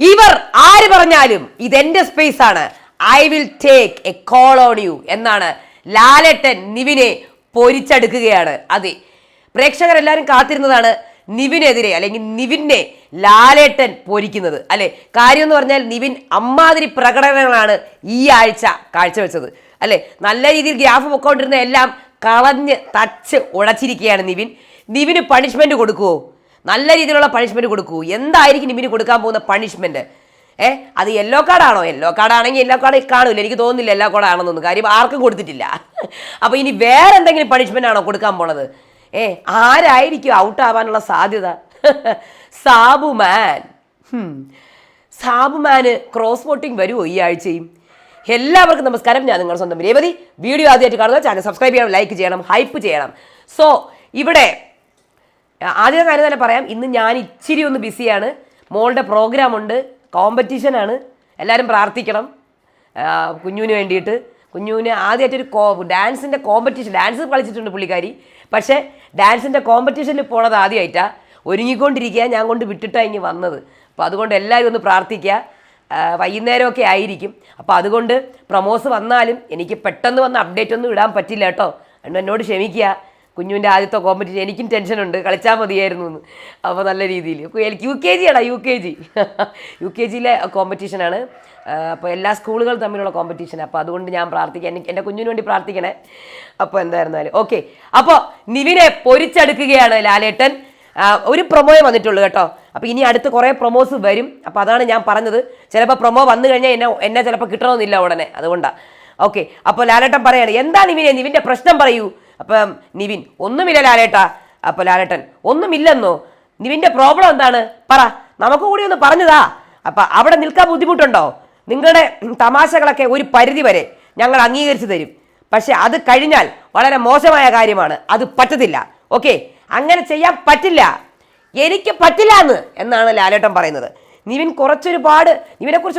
ഇവർ ആര് പറഞ്ഞാലും ഇതെന്റെ സ്പേസ് ആണ്, I will take A call on you എന്നാണ് ലാലേട്ടൻ നിവിനെ പൊരിച്ചെടുക്കുകയാണ്. അതെ, പ്രേക്ഷകരെല്ലാവരും കാത്തിരുന്നതാണ് നിവിനെതിരെ അല്ലെങ്കിൽ നിവിനെ ലാലേട്ടൻ പൊരിക്കുന്നത് അല്ലെ. കാര്യം എന്ന് പറഞ്ഞാൽ നിവിൻ അമ്മാതിരി പ്രകടനങ്ങളാണ് ഈ ആഴ്ച കാഴ്ചവെച്ചത് അല്ലെ. നല്ല രീതിയിൽ ഗ്രാഫ് പൊക്കോണ്ടിരുന്ന എല്ലാം കളഞ്ഞ് തച്ച് ഉടച്ചിരിക്കുകയാണ് നിവിന് പണിഷ്മെന്റ് കൊടുക്കുവോ? നല്ല രീതിയിലുള്ള പണിഷ്മെന്റ് കൊടുക്കൂ. എന്തായിരിക്കും നിവിന് കൊടുക്കാൻ പോകുന്ന പണിഷ്മെന്റ്? അത് യെല്ലോ കാർഡാണോ? യെല്ലോ കാർഡാണെങ്കിൽ യെല്ലോ കാർഡ് കാണൂല, എനിക്ക് തോന്നുന്നില്ല യെല്ലോ കാർഡ് ആണെന്നൊന്നും. കാര്യം ആർക്കും കൊടുത്തിട്ടില്ല. അപ്പൊ ഇനി വേറെ എന്തെങ്കിലും പണിഷ്മെന്റ് ആണോ കൊടുക്കാൻ പോണത്? ആരായിരിക്കും ഔട്ട് ആവാനുള്ള സാധ്യത? സാബുമാന് ക്രോസ് വോട്ടിംഗ് വരുമോ ഈ ആഴ്ചയും? എല്ലാവർക്കും നമസ്കാരം, ഞാൻ നിങ്ങളുടെ സ്വന്തം രേവതി. വീഡിയോ ആദ്യമായിട്ട് കാണുക ചാനൽ സബ്സ്ക്രൈബ് ചെയ്യണം, ലൈക്ക് ചെയ്യണം, ഹൈപ്പ് ചെയ്യണം. സോ ഇവിടെ ആദ്യം കാര്യം തന്നെ പറയാം, ഇന്ന് ഞാൻ ഇച്ചിരി ഒന്ന് ബിസിയാണ്. മോളുടെ പ്രോഗ്രാം ഉണ്ട്, കോമ്പറ്റീഷനാണ്. എല്ലാവരും പ്രാർത്ഥിക്കണം കുഞ്ഞുവിന് വേണ്ടിയിട്ട്. കുഞ്ഞുവിന് ആദ്യമായിട്ടൊരു ഡാൻസിൻ്റെ കോമ്പറ്റീഷൻ, ഡാൻസ് കളിച്ചിട്ടുണ്ട് പുള്ളിക്കാരി, പക്ഷേ ഡാൻസിൻ്റെ കോമ്പറ്റീഷനിൽ പോണത് ആദ്യമായിട്ടാണ്. ഒരുങ്ങിക്കൊണ്ടിരിക്കുക, ഞാൻ കൊണ്ട് വിട്ടിട്ടാണ് ഇനി വന്നത്. അപ്പോൾ അതുകൊണ്ട് എല്ലാവരും ഒന്ന് പ്രാർത്ഥിക്കുക. വൈകുന്നേരമൊക്കെ ആയിരിക്കും. അപ്പോൾ അതുകൊണ്ട് പ്രൊമോസ് വന്നാലും എനിക്ക് പെട്ടെന്ന് വന്ന് അപ്ഡേറ്റ് ഒന്നും ഇടാൻ പറ്റില്ല കേട്ടോ. എന്നോട് ക്ഷമിക്കുക. കുഞ്ഞുവിൻ്റെ ആദ്യത്തെ കോമ്പറ്റീഷൻ, എനിക്കും ടെൻഷനുണ്ട്, കളിച്ചാൽ മതിയായിരുന്നു എന്ന്. അപ്പോൾ നല്ല രീതിയിൽ UKG ആടാ, UKGയിലെ കോമ്പറ്റീഷനാണ്. അപ്പോൾ എല്ലാ സ്കൂളുകളും തമ്മിലുള്ള കോമ്പറ്റീഷൻ. അപ്പോൾ അതുകൊണ്ട് ഞാൻ പ്രാർത്ഥിക്കാം, എൻ്റെ കുഞ്ഞിന് വേണ്ടി പ്രാർത്ഥിക്കണേ. അപ്പോൾ എന്തായിരുന്നാലും ഓക്കെ. അപ്പോൾ നിവിനെ പൊരിച്ചെടുക്കുകയാണ് ലാലേട്ടൻ. ഒരു പ്രൊമോയെ വന്നിട്ടുള്ളൂ കേട്ടോ. അപ്പോൾ ഇനി അടുത്ത് കുറേ പ്രൊമോസ് വരും. അപ്പോൾ അതാണ് ഞാൻ പറഞ്ഞത്, ചിലപ്പോൾ പ്രൊമോ വന്നു കഴിഞ്ഞാൽ എന്നെ ചിലപ്പോൾ കിട്ടണമെന്നില്ല ഉടനെ, അതുകൊണ്ടാണ്. ഓക്കെ. അപ്പോൾ ലാലേട്ടൻ പറയാണ്, എന്താ നിവിൻ്റെ പ്രശ്നം പറയൂ. അപ്പം നിവിൻ, ഒന്നുമില്ല ലാലേട്ടാ. അപ്പോൾ ലാലേട്ടൻ, ഒന്നുമില്ലെന്നോ? നിവിൻ്റെ പ്രോബ്ലം എന്താണ് പറ, നമുക്ക് കൂടി ഒന്ന് പറഞ്ഞതാ. അപ്പം അവിടെ നിൽക്കാൻ ബുദ്ധിമുട്ടുണ്ടോ? നിങ്ങളുടെ തമാശകളൊക്കെ ഒരു പരിധി വരെ ഞങ്ങൾ അംഗീകരിച്ചു തരും, പക്ഷെ അത് കഴിഞ്ഞാൽ വളരെ മോശമായ കാര്യമാണ്, അത് പറ്റത്തില്ല. ഓക്കെ, അങ്ങനെ ചെയ്യാൻ പറ്റില്ല, എനിക്ക് പറ്റില്ല എന്നാണ് ലാലേട്ടൻ പറയുന്നത്. നിവിനെക്കുറിച്ച്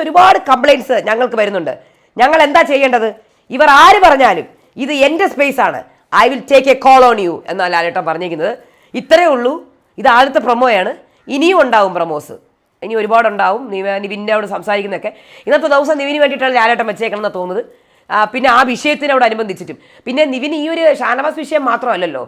ഒരുപാട് കംപ്ലൈൻറ്റ്സ് ഞങ്ങൾക്ക് വരുന്നുണ്ട്. ഞങ്ങൾ എന്താ ചെയ്യേണ്ടത്? ഇവർ ആര് പറഞ്ഞാലും ഇത് എൻ്റെ സ്പേസ് ആണ്, I will take A call on you എന്നാണ് ലാലേട്ടൻ പറഞ്ഞിരിക്കുന്നത്. ഇത്രയേ ഉള്ളൂ. ഇത് ആദ്യത്തെ പ്രൊമോയാണ്. ഇനിയും ഉണ്ടാവും പ്രൊമോസ്, ഇനി ഒരുപാടുണ്ടാവും. നിവിൻ്റെ അവിടെ സംസാരിക്കുന്നതൊക്കെ ഇന്നത്തെ ദിവസം നിവിന് വേണ്ടിയിട്ടാണ് ലാലേട്ടൻ വെച്ചേക്കണം എന്നാണ് തോന്നുന്നത്. പിന്നെ ആ വിഷയത്തിനോട് അനുബന്ധിച്ചിട്ടും പിന്നെ നിവിന് ഈ ഒരു ഷാനവാസ് വിഷയം മാത്രമല്ലല്ലോ,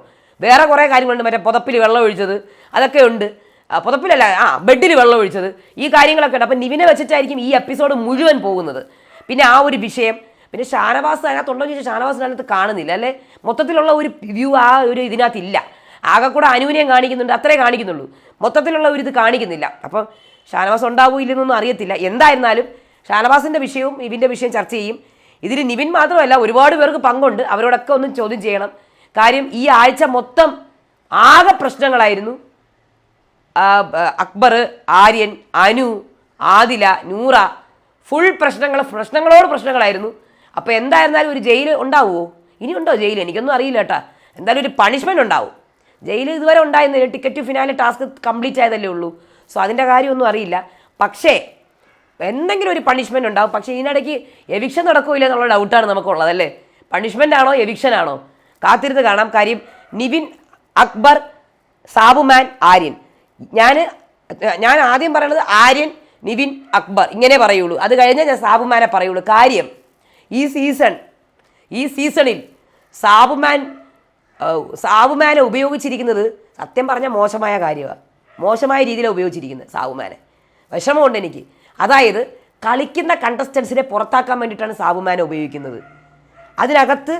വേറെ കുറേ കാര്യങ്ങളുണ്ട്. മറ്റേ പുതപ്പിൽ വെള്ളം ഒഴിച്ചത് അതൊക്കെ ഉണ്ട്. പുതപ്പിലല്ല, ബെഡിൽ വെള്ളം ഒഴിച്ചത്, ഈ കാര്യങ്ങളൊക്കെ ഉണ്ട്. അപ്പം നിവിനെ വെച്ചിട്ടായിരിക്കും ഈ എപ്പിസോഡ് മുഴുവൻ പോകുന്നത്. പിന്നെ ആ ഒരു വിഷയം, പിന്നെ ഷാനവാസ് അതിനകത്തുണ്ടോ എന്ന് ചോദിച്ചാൽ ഷാനവാസ് അതിനകത്ത് കാണുന്നില്ല അല്ലേ. മൊത്തത്തിലുള്ള ഒരു വ്യൂ ആ ഒരു ഇതിനകത്തില്ല. ആകെ കൂടെ അനുവിനെയും കാണിക്കുന്നുണ്ട്, അത്രേ കാണിക്കുന്നുള്ളൂ. മൊത്തത്തിലുള്ള ഒരു ഇത് കാണിക്കുന്നില്ല. അപ്പം ഷാനവാസ് ഉണ്ടാവോ ഇല്ലെന്നൊന്നും അറിയത്തില്ല. എന്തായിരുന്നാലും ഷാനവാസിൻ്റെ വിഷയവും നിവിൻ്റെ വിഷയം ചർച്ച ചെയ്യും. ഇതിൽ നിവിൻ മാത്രമല്ല, ഒരുപാട് പേർക്ക് പങ്കുണ്ട്. അവരോടൊക്കെ ഒന്നും ചോദ്യം ചെയ്യണം. കാര്യം ഈ ആഴ്ച മൊത്തം ആകെ പ്രശ്നങ്ങളായിരുന്നു. അക്ബർ, ആര്യൻ, അനു, ആദില, നൂറ, ഫുൾ പ്രശ്നങ്ങളോട് പ്രശ്നങ്ങളായിരുന്നു. അപ്പോൾ എന്തായിരുന്നാലും ഒരു ജയിൽ ഉണ്ടാവുമോ? ഇനി ഉണ്ടോ ജയിൽ? എനിക്കൊന്നും അറിയില്ല കേട്ടോ. എന്തായാലും ഒരു പണിഷ്മെൻറ്റ് ഉണ്ടാവും. ജയിൽ ഇതുവരെ ഉണ്ടായിരുന്നില്ല, ടിക്കറ്റ് ഫിനാലെ ടാസ്ക് കംപ്ലീറ്റ് ആയതല്ലേ ഉള്ളൂ. സോ അതിൻ്റെ കാര്യമൊന്നും അറിയില്ല. പക്ഷേ എന്തെങ്കിലും ഒരു പണിഷ്മെൻറ്റ് ഉണ്ടാവും. പക്ഷേ ഇതിനിടയ്ക്ക് എവിക്ഷൻ നടക്കില്ല എന്നുള്ള ഡൗട്ടാണ് നമുക്കുള്ളത് അല്ലേ. പണിഷ്മെൻ്റ് ആണോ എവിക്ഷൻ ആണോ? കാത്തിരുന്ന് കാണാം. കാര്യം നിവിൻ, അക്ബർ, സാബുമാൻ, ആര്യൻ. ഞാൻ ആദ്യം പറയണത് ആര്യൻ, നിവിൻ, അക്ബർ ഇങ്ങനെ പറയുള്ളൂ. അത് കഴിഞ്ഞാൽ ഞാൻ സാബുമാനെ പറയുള്ളൂ. കാര്യം ഈ സീസണിൽ സാബുമാനെ ഉപയോഗിച്ചിരിക്കുന്നത് സത്യം പറഞ്ഞാൽ മോശമായ കാര്യമാണ്. മോശമായ രീതിയിലാണ് ഉപയോഗിച്ചിരിക്കുന്നത് സാബുമാനെ. വിഷമമുണ്ട് എനിക്ക്. അതായത് കളിക്കുന്ന കണ്ടസ്റ്റൻസിനെ പുറത്താക്കാൻ വേണ്ടിയിട്ടാണ് സാബുമാനെ ഉപയോഗിക്കുന്നത്. അതിനകത്ത്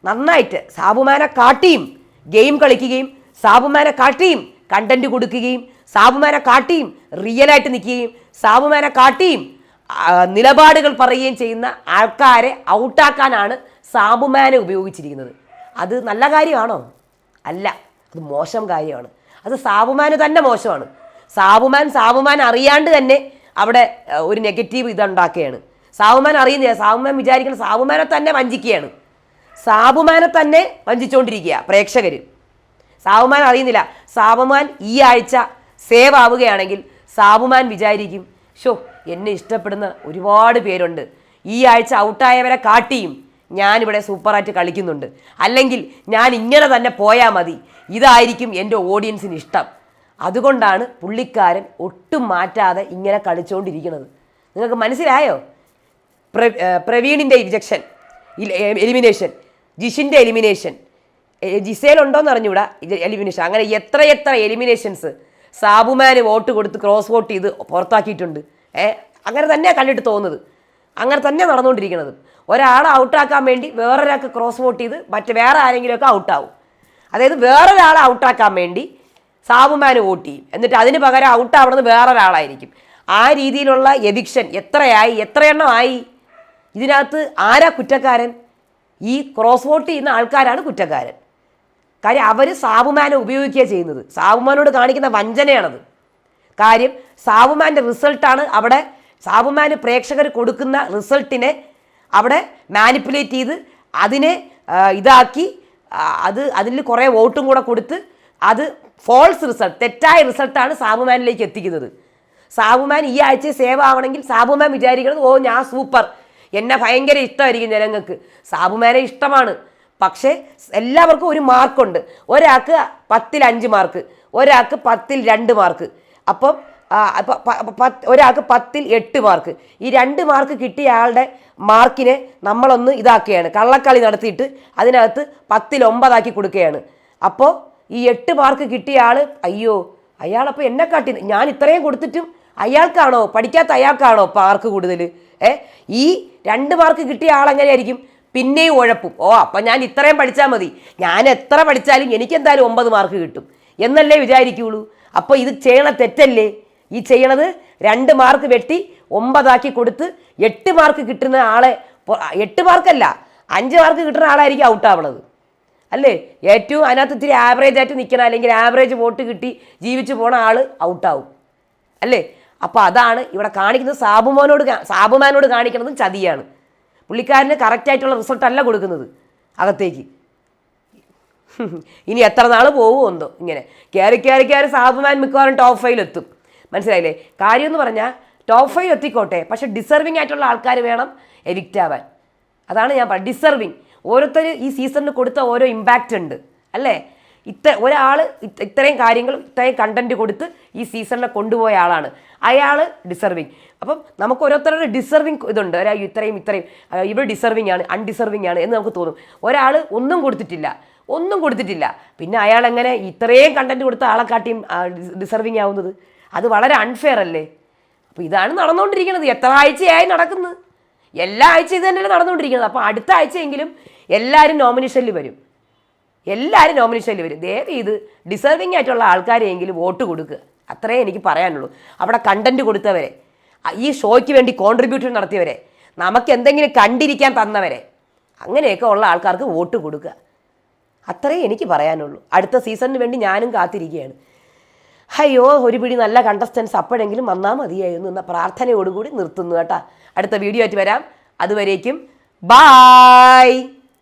നന്നായിട്ട് സാബുമാനെ കാട്ടിയും ഗെയിം കളിക്കുകയും സാബുമാനെ കാട്ടിയും കണ്ടന്റ് കൊടുക്കുകയും സാബുമാനെ കാട്ടിയും റിയലായിട്ട് നിൽക്കുകയും സാബുമാനെ കാട്ടിയും നിലപാടുകൾ പറയുകയും ചെയ്യുന്ന ആൾക്കാരെ ഔട്ടാക്കാനാണ് സാബുമാനെ ഉപയോഗിച്ചിരിക്കുന്നത്. അത് നല്ല കാര്യമാണോ? അല്ല, അത് മോശം കാര്യമാണ്. അത് സാബുമാന് തന്നെ മോശമാണ്. സാബുമാൻ അറിയാണ്ട് തന്നെ അവിടെ ഒരു നെഗറ്റീവ് ഇതുണ്ടാക്കുകയാണ്. സാബുമാൻ അറിയുന്നില്ല. സാബുമാൻ വിചാരിക്കുന്നത് സാബുമാനെ തന്നെ വഞ്ചിക്കുകയാണ്. സാബുമാനെ തന്നെ വഞ്ചിച്ചുകൊണ്ടിരിക്കുക പ്രേക്ഷകർ. സാബുമാൻ അറിയുന്നില്ല. സാബുമാൻ ഈ ആഴ്ച സേവ് ആവുകയാണെങ്കിൽ സാബുമാൻ വിചാരിക്കും, ഷോ എന്നെ ഇഷ്ടപ്പെടുന്ന ഒരുപാട് പേരുണ്ട്, ഈ ആഴ്ച ഔട്ടായവരെ കാട്ടിയും ഞാനിവിടെ സൂപ്പറായിട്ട് കളിക്കുന്നുണ്ട്, അല്ലെങ്കിൽ ഞാൻ ഇങ്ങനെ തന്നെ പോയാൽ മതി, ഇതായിരിക്കും എൻ്റെ ഓഡിയൻസിന് ഇഷ്ടം. അതുകൊണ്ടാണ് പുള്ളിക്കാരൻ ഒട്ടും മാറ്റാതെ ഇങ്ങനെ കളിച്ചുകൊണ്ടിരിക്കുന്നത്. നിങ്ങൾക്ക് മനസ്സിലായോ? പ്രവീണിൻ്റെ റിജക്ഷൻ, എലിമിനേഷൻ, ജിഷിൻ്റെ എലിമിനേഷൻ, ജിസേലുണ്ടോയെന്ന് അറിഞ്ഞൂടാ എലിമിനേഷൻ, അങ്ങനെ എത്ര എലിമിനേഷൻസ് സാബുമാന് വോട്ട് കൊടുത്ത് ക്രോസ് വോട്ട് ചെയ്ത് പുറത്താക്കിയിട്ടുണ്ട്. അങ്ങനെ തന്നെയാണ് കണ്ടിട്ട് തോന്നുന്നത്, അങ്ങനെ തന്നെ നടന്നുകൊണ്ടിരിക്കുന്നത്. ഒരാളെ ഔട്ടാക്കാൻ വേണ്ടി വേറൊരാൾക്ക് ക്രോസ് വോട്ട് ചെയ്ത് വേറെ ആരെങ്കിലുമൊക്കെ ഔട്ടാവും. അതായത് വേറൊരാളെ ഔട്ടാക്കാൻ വേണ്ടി സാബുമാന് വോട്ട് ചെയ്യും, എന്നിട്ട് അതിന് പകരം ഔട്ടാവണമെന്ന് വേറൊരാളായിരിക്കും. ആ രീതിയിലുള്ള എവിക്ഷൻ എത്ര എണ്ണമായി? ഇതിനകത്ത് ആരാ കുറ്റക്കാരൻ? ഈ ക്രോസ് വോട്ട് ചെയ്യുന്ന ആൾക്കാരാണ് കുറ്റക്കാരൻ. കാര്യം അവർ സാബുമാനെ ഉപയോഗിക്കുക ചെയ്യുന്നത്. സാബുമാനോട് കാണിക്കുന്ന വഞ്ചനയാണത്. കാര്യം സാബുമാൻ്റെ റിസൾട്ടാണ് അവിടെ, സാബുമാന് പ്രേക്ഷകർ കൊടുക്കുന്ന റിസൾട്ടിനെ അവിടെ മാനിപ്പുലേറ്റ് ചെയ്ത് അതിനെ ഇതാക്കി അതിൽ കുറേ വോട്ടും കൂടെ കൊടുത്ത് അത് ഫോൾസ് റിസൾട്ട്, തെറ്റായ റിസൾട്ടാണ് സാബുമാനിലേക്ക് എത്തിക്കുന്നത്. സാബുമാൻ ഈ ആഴ്ച സേവ് ആവണമെങ്കിൽ സാബുമാൻ വിചാരിക്കുന്നത് ഓ ഞാൻ സൂപ്പർ, എന്നെ ഭയങ്കര ഇഷ്ടമായിരിക്കും ജനങ്ങൾക്ക്. സാബുമാനെ ഇഷ്ടമാണ്, പക്ഷേ എല്ലാവർക്കും ഒരു മാർക്കുണ്ട്. ഒരാൾക്ക് 10ൽ 5 മാർക്ക്, ഒരാൾക്ക് 10ൽ 2 മാർക്ക്, അപ്പം ഒരാൾക്ക് 10ൽ 8 മാർക്ക്. ഈ 2 മാർക്ക് കിട്ടിയ ആളുടെ മാർക്കിനെ നമ്മളൊന്ന് ഇതാക്കുകയാണ്, കള്ളക്കളി നടത്തിയിട്ട് അതിനകത്ത് 10ൽ 9 ആക്കി കൊടുക്കുകയാണ്. അപ്പോൾ ഈ 8 മാർക്ക് കിട്ടിയ ആൾ അയ്യോ അയാളപ്പോൾ എന്നെ കാട്ടി, ഞാൻ ഇത്രയും കൊടുത്തിട്ടും അയാൾക്കാണോ, പഠിക്കാത്ത അയാൾക്കാണോ മാർക്ക് കൂടുതൽ? ഈ 2 മാർക്ക് കിട്ടിയ ആളെങ്ങനെയായിരിക്കും? പിന്നെയും ഉഴപ്പും. ഓ അപ്പം ഞാൻ ഇത്രയും പഠിച്ചാൽ മതി, ഞാൻ എത്ര പഠിച്ചാലും എനിക്കെന്തായാലും 9 മാർക്ക് കിട്ടും എന്നല്ലേ വിചാരിക്കുള്ളൂ. അപ്പോൾ ഇത് ചെയ്യണ തെറ്റല്ലേ? ഈ ചെയ്യണത് 2 മാർക്ക് വെട്ടി 9 ആക്കി കൊടുത്ത് 8 മാർക്ക് കിട്ടുന്ന ആളെ, 8 മാർക്കല്ല 5 മാർക്ക് കിട്ടുന്ന ആളായിരിക്കും ഔട്ടാവണത് അല്ലേ? ഏറ്റവും അതിനകത്ത് ഇത്തിരി ആവറേജ് ആയിട്ട് നിൽക്കണം, അല്ലെങ്കിൽ ആവറേജ് വോട്ട് കിട്ടി ജീവിച്ചു പോണ ആൾ ഔട്ടാവും അല്ലേ? അപ്പോൾ അതാണ് ഇവിടെ കാണിക്കുന്നത്. സാബുമാനോട് കാണിക്കുന്നതും ചതിയാണ്. പുള്ളിക്കാരന് കറക്റ്റായിട്ടുള്ള റിസൾട്ടല്ല കൊടുക്കുന്നത് അകത്തേക്ക്. ഇനി എത്ര നാൾ പോകുമോ എന്തോ ഇങ്ങനെ കയറി സാബുമാൻ മിക്കവാറും ടോപ്പ് 5 എത്തും. മനസ്സിലായില്ലേ? കാര്യം എന്ന് പറഞ്ഞാൽ ടോപ്പ് 5 എത്തിക്കോട്ടെ, പക്ഷെ ഡിസർവിങ് ആയിട്ടുള്ള ആൾക്കാർ വേണം എവിക്റ്റ് ആവാൻ. അതാണ് ഞാൻ പറഞ്ഞത്, ഡിസർവിങ്. ഓരോരുത്തർ ഈ സീസണിന് കൊടുത്ത ഓരോ ഇമ്പാക്റ്റ് ഉണ്ട് അല്ലേ? ഒരാൾ ഇത്രയും കാര്യങ്ങൾ, ഇത്രയും കണ്ടന്റ് കൊടുത്ത് ഈ സീസണിനെ കൊണ്ടുപോയ ആളാണ്, അയാൾ ഡിസർവിങ്. അപ്പം നമുക്ക് ഓരോരുത്തരുടെ ഡിസർവിങ് ഇതുണ്ട്. ഇത്രയും ഇവർ ഡിസർവിങ് ആണ്, അൺഡിസർവിങ് ആണ് എന്ന് നമുക്ക് തോന്നും. ഒരാൾ ഒന്നും കൊടുത്തിട്ടില്ല, പിന്നെ അയാൾ എങ്ങനെ ഇത്രയും കണ്ടന്റ് കൊടുത്ത ആളെക്കാട്ടിയും ഡിസർവിങ് ആവുന്നത്? അത് വളരെ അൺഫെയർ അല്ലേ? അപ്പോൾ ഇതാണ് നടന്നുകൊണ്ടിരിക്കുന്നത്. എത്ര ആഴ്ചയായി നടക്കുന്നത്? എല്ലാ ആഴ്ച ഇത് തന്നെയല്ലേ നടന്നുകൊണ്ടിരിക്കുന്നത്. അപ്പോൾ അടുത്ത ആഴ്ചയെങ്കിലും എല്ലാവരും നോമിനേഷനിൽ വരും. ദയവ് ഇത് ഡിസർവിങ് ആയിട്ടുള്ള ആൾക്കാരെയെങ്കിലും വോട്ട് കൊടുക്കുക. അത്രേ എനിക്ക് പറയാനുള്ളൂ. അവിടെ കണ്ടന്റ് കൊടുത്തവരെ, ഈ ഷോയ്ക്ക് വേണ്ടി കോൺട്രിബ്യൂഷൻ നടത്തിയവരെ, നമുക്ക് എന്തെങ്കിലും കണ്ടിരിക്കാൻ തന്നവരെ, അങ്ങനെയൊക്കെ ഉള്ള ആൾക്കാർക്ക് വോട്ട് കൊടുക്കുക. അത്രേ എനിക്ക് പറയാനുള്ളൂ. അടുത്ത സീസണിന് വേണ്ടി ഞാനും കാത്തിരിക്കുകയാണ്. അയ്യോ ഒരു പിടി നല്ല കണ്ടസ്റ്റൻസ് അപ്പോഴെങ്കിലും വന്നാൽ മതിയായിരുന്നു എന്ന പ്രാർത്ഥനയോടുകൂടി നിർത്തുന്നു കേട്ടോ. അടുത്ത വീഡിയോ ആയിട്ട് വരാം. അതുവരേക്കും ബായ്.